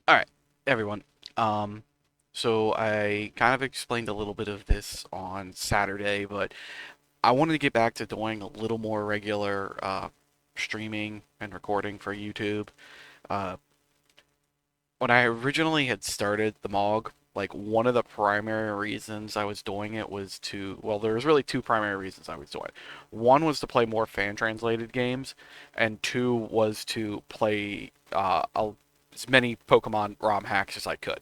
All right, everyone. Um, so I kind of explained a little bit of this on Saturday, but I wanted to get back to doing a little more regular streaming and recording for YouTube. Uh, when I originally had started the MOG, like one of the primary reasons I was doing it was well, there was really two primary reasons I was doing it. One was to play more fan translated games, and two was to play as many Pokemon ROM hacks as I could.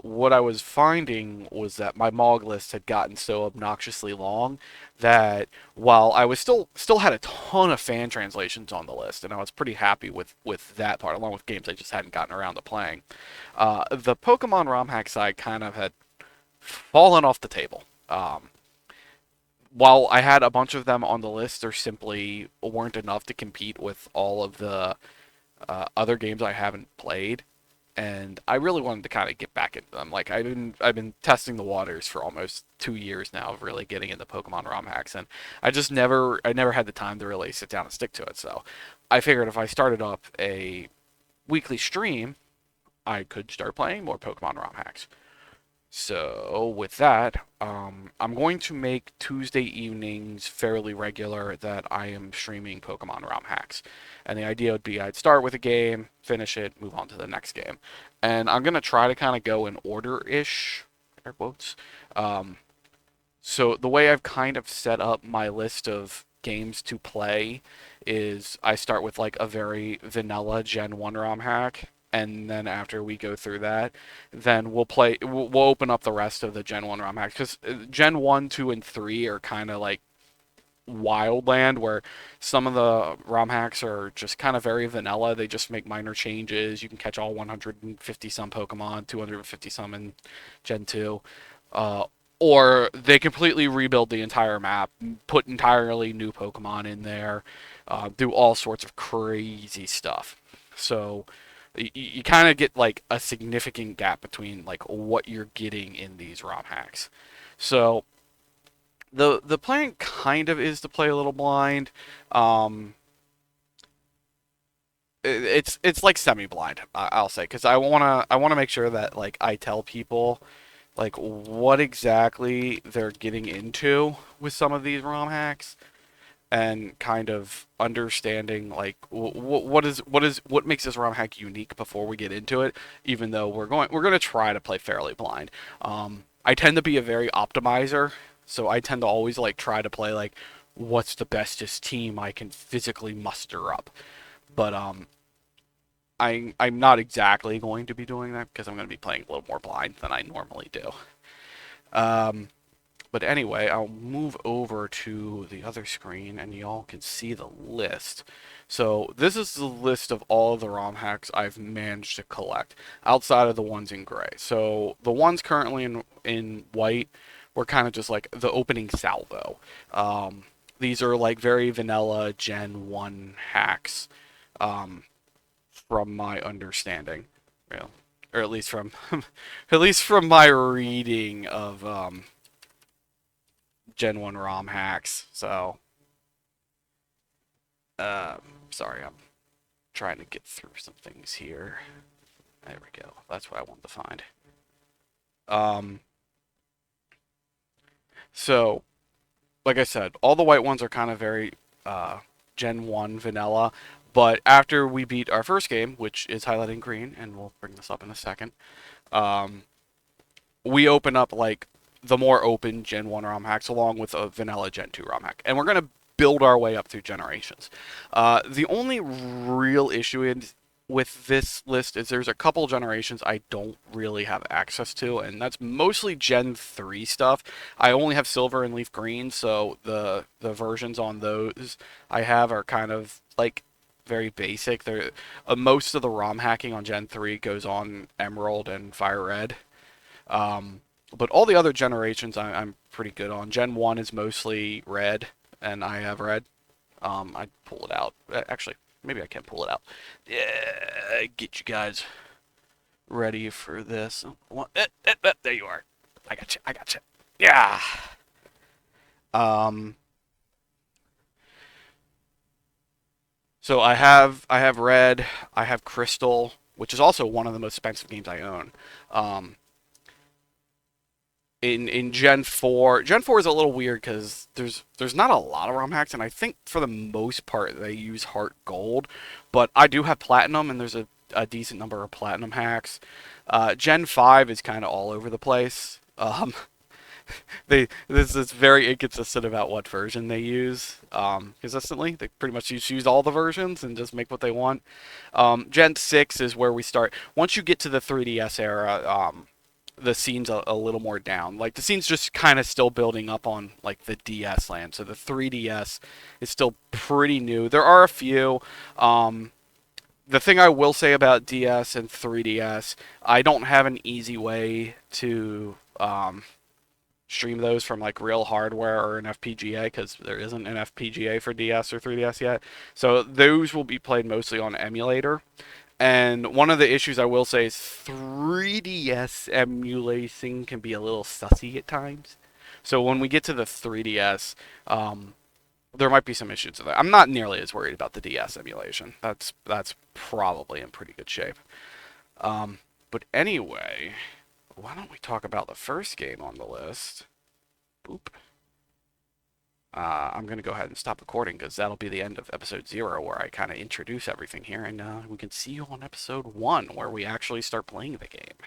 What I was finding was that my MOG list had gotten so obnoxiously long that while I was still had a ton of fan translations on the list, and I was pretty happy with that part, along with games I just hadn't gotten around to playing. The Pokemon ROM hack side kind of had fallen off the table. While I had a bunch of them on the list, there simply weren't enough to compete with all of the other games I haven't played, and I really wanted to kind of get back into them. Like I've been testing the waters for almost 2 years now of really getting into Pokemon ROM hacks, and I never had the time to really sit down and stick to it. So I figured if I started up a weekly stream, I could start playing more Pokemon ROM hacks. So with that, I'm going to make Tuesday evenings fairly regular that I am streaming Pokemon ROM hacks. And the idea would be I'd start with a game, finish it, move on to the next game. And I'm going to try to kind of go in order-ish, air quotes. Um, so the way I've kind of set up my list of games to play is I start with like a very vanilla Gen 1 ROM hack, and then after we go through that, then we'll open up the rest of the Gen 1 ROM hacks because Gen 1, 2, and 3 are kind of like wildland where some of the ROM hacks are just kind of very vanilla. They just make minor changes. You can catch all 150 some Pokemon, 250 some in Gen 2. Uh, or they completely rebuild the entire map, put entirely new Pokemon in there, do all sorts of crazy stuff. So you kind of get like a significant gap between like what you're getting in these ROM hacks. So the plan kind of is to play a little blind. Um, it's like semi-blind, I'll say, because I wanna make sure that like I tell people like what exactly they're getting into with some of these ROM hacks, and kind of understanding like what makes this ROM hack unique before we get into it. Even though we're going to try to play fairly blind. I tend to be a very optimizer, so I tend to always like try to play like what's the bestest team I can physically muster up. But I'm not exactly going to be doing that because I'm going to be playing a little more blind than I normally do. Um, But anyway, I'll move over to the other screen and y'all can see the list. So this is the list of all of the ROM hacks I've managed to collect outside of the ones in gray. So the ones currently in white were kind of just like the opening salvo. Um, these are like very vanilla Gen 1 hacks, um, from my understanding. You know, or at least from at least from my reading of Gen 1 ROM hacks. So, uh, sorry, I'm trying to get through some things here. There we go. That's what I want to find. Um, so, like I said, all the white ones are kind of very Gen 1 vanilla. But after we beat our first game, which is highlighted in green, and we'll bring this up in a second, um, we open up like the more open Gen 1 ROM hacks along with a vanilla Gen 2 ROM hack. And we're going to build our way up through generations. The only real issue with this list is there's a couple generations I don't really have access to, and that's mostly Gen 3 stuff. I only have Silver and Leaf Green, so the versions on those I have are kind of like very basic. They're, most of the ROM hacking on Gen 3 goes on Emerald and Fire Red. Um, but all the other generations I'm pretty good on. Gen 1 is mostly red, and I have red. I'd pull it out. Actually, maybe I can pull it out. Yeah, get you guys ready for this. There you are. I got you. I got you. Yeah. Um, so I have red. I have crystal. which is also one of the most expensive games I own. Um, in Gen 4 is a little weird because there's not a lot of ROM hacks, and I think for the most part they use Heart Gold, but I do have Platinum, and there's a decent number of Platinum hacks. Gen 5 is kind of all over the place. This is very inconsistent about what version they use consistently. They pretty much just use all the versions and just make what they want. Gen 6 is where we start. Once you get to the 3DS era, the scene's a little more down. Like the scene's just kind of still building up on like the DS land. So the 3DS is still pretty new. There are a few. The thing I will say about DS and 3DS, I don't have an easy way to stream those from like real hardware or an FPGA because there isn't an FPGA for DS or 3DS yet. So those will be played mostly on emulator. And one of the issues I will say is 3DS emulation can be a little sussy at times. So when we get to the 3DS, there might be some issues with that. I'm not nearly as worried about the DS emulation. That's probably in pretty good shape. But anyway, why don't we talk about the first game on the list? Boop. I'm going to go ahead and stop recording because that'll be the end of episode 0 where I kind of introduce everything here, and we can see you on episode 1 where we actually start playing the game.